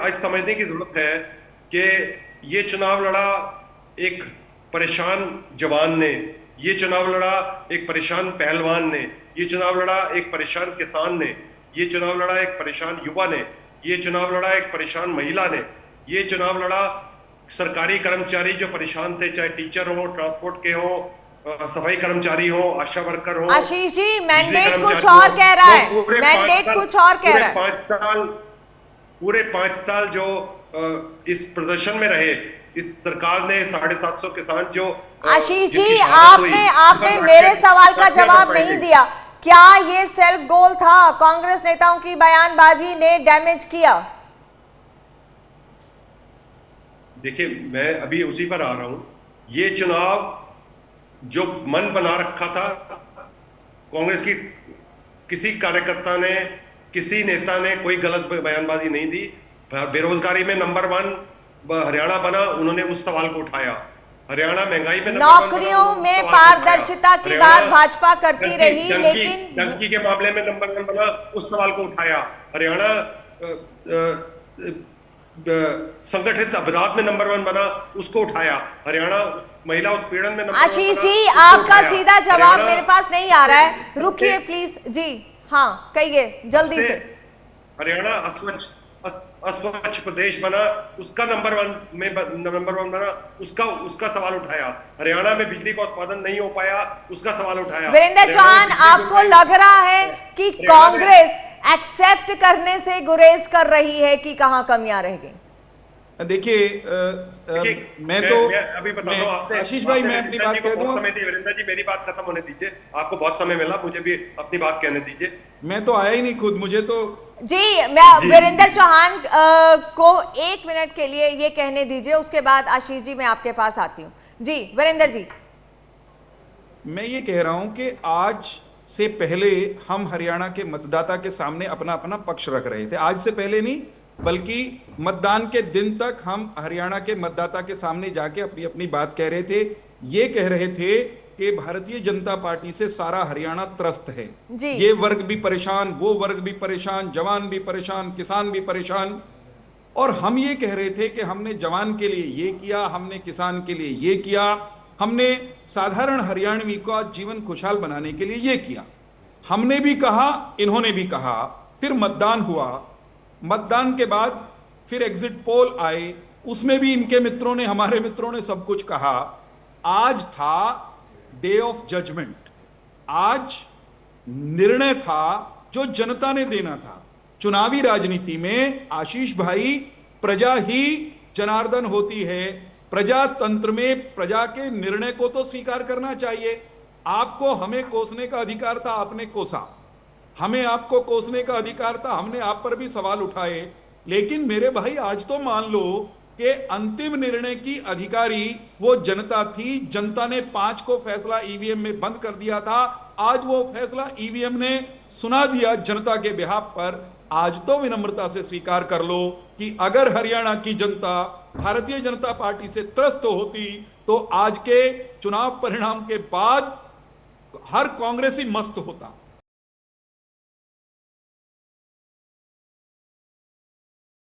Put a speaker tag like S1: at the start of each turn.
S1: आज समझने की जरूरत है कि ये चुनाव लड़ा एक परेशान जवान ने, ये चुनाव लड़ा एक परेशान पहलवान ने, ये चुनाव लड़ा एक परेशान किसान ने, ये चुनाव लड़ा एक परेशान युवा ने, ये चुनाव लड़ा एक परेशान महिला ने, ये चुनाव लड़ा सरकारी कर्मचारी जो परेशान थे, चाहे टीचर हो, ट्रांसपोर्ट के हो, सफाई कर्मचारी हो, आशा वर्कर हो,
S2: आशीष जी
S1: बिजली
S2: मैंडेट कुछ
S1: कर्मचारी
S2: और
S1: हो।
S2: कह रहा है,
S1: तो
S2: मैंडेट कुछ और कह रहा है।
S1: पूरे 5 साल जो इस प्रदर्शन में रहे, इस सरकार ने 750 किसान जो
S2: आशीष
S1: जिनकी
S2: जी
S1: शहादत हुई,
S2: आपने मेरे सवाल का जवाब नहीं दिया। क्या ये सेल्फ गोल था? कांग्रेस नेताओं की बयानबाजी ने डैमेज किया?
S1: देखिए, मैं अभी उसी पर आ रहा हूं। ये चुनाव जो मन बना रखा था कांग्रेस की, किसी कार्यकर्ता ने, किसी नेता ने कोई गलत बयानबाजी नहीं दी। बेरोजगारी में नंबर 1 हरियाणा बना, उन्होंने उस सवाल को उठाया। हरियाणा महंगाई में
S2: नौकरियों में पारदर्शिता की बात भाजपा करती रही, लेकिन
S1: टंकी के मामले में नंबर 1 बना, उस सवाल को उठाया। हरियाणा संगठित अपराध में नंबर 1 बना, उसको उठाया। हरियाणा महिला उत्पीड़न में नंबर 1
S2: आशीष जी आपका सीधा जवाब मेरे पास नहीं आ रहा है, रुकिए प्लीज जी। हाँ कहिए जल्दी से।
S1: हरियाणा अस्वच्छ प्रदेश बना, उसका नंबर 1 बना, उसका सवाल उठाया। हरियाणा में बिजली का उत्पादन नहीं हो पाया, उसका सवाल उठाया।
S2: वीरेंद्र चौहान, आपको लग रहा है कि कांग्रेस एक्सेप्ट करने से गुरेज कर रही है कि कहां कमियां रह गई?
S3: देखिए, मैं तो
S1: अभी बता दो आपने,
S3: आशीष भाई, मैं अपनी बात कह दूं।
S1: वीरेंद्र जी मेरी बात खत्म होने दीजिए, आपको बहुत समय मिला, मुझे भी अपनी बात कहने दीजिए।
S3: मैं तो आया ही नहीं खुद, मुझे तो
S2: जी मैं वीरेंद्र चौहान को 1 मिनट के लिए ये कहने दीजिए, उसके बाद आशीष जी मैं आपके पास आती हूँ। जी वीरेंद्र जी।
S3: मैं ये कह रहा हूं कि आज से पहले हम हरियाणा के मतदाता के सामने अपना अपना पक्ष रख रहे थे। आज से पहले नहीं, बल्कि मतदान के दिन तक हम हरियाणा के मतदाता के सामने जाके अपनी अपनी बात कह रहे थे। ये कह रहे थे कि भारतीय जनता पार्टी से सारा हरियाणा त्रस्त है, ये वर्ग भी परेशान, वो वर्ग भी परेशान, जवान भी परेशान, किसान भी परेशान। और हम ये कह रहे थे कि हमने जवान के लिए ये किया, हमने किसान के लिए ये किया, हमने साधारण हरियाणवी का जीवन खुशहाल बनाने के लिए ये किया। हमने भी कहा, इन्होंने भी कहा। फिर मतदान हुआ, मतदान के बाद फिर एग्जिट पोल आए, उसमें भी इनके मित्रों ने, हमारे मित्रों ने सब कुछ कहा। आज था डे ऑफ जजमेंट, आज निर्णय था जो जनता ने देना था। चुनावी राजनीति में आशीष भाई, प्रजा ही जनार्दन होती है। प्रजातंत्र में प्रजा के निर्णय को तो स्वीकार करना चाहिए। आपको हमें कोसने का अधिकार था, आपने कोसा। हमें आपको कोसने का अधिकार था, हमने आप पर भी सवाल उठाए। लेकिन मेरे भाई, आज तो मान लो कि अंतिम निर्णय की अधिकारी वो जनता थी। जनता ने 5 को फैसला ईवीएम में बंद कर दिया था, आज वो फैसला ईवीएम ने सुना दिया जनता के बिहाफ पर। आज तो विनम्रता से स्वीकार कर लो कि अगर हरियाणा की जनता भारतीय जनता पार्टी से त्रस्त होती तो आज के चुनाव परिणाम के बाद हर कांग्रेसी मस्त होता।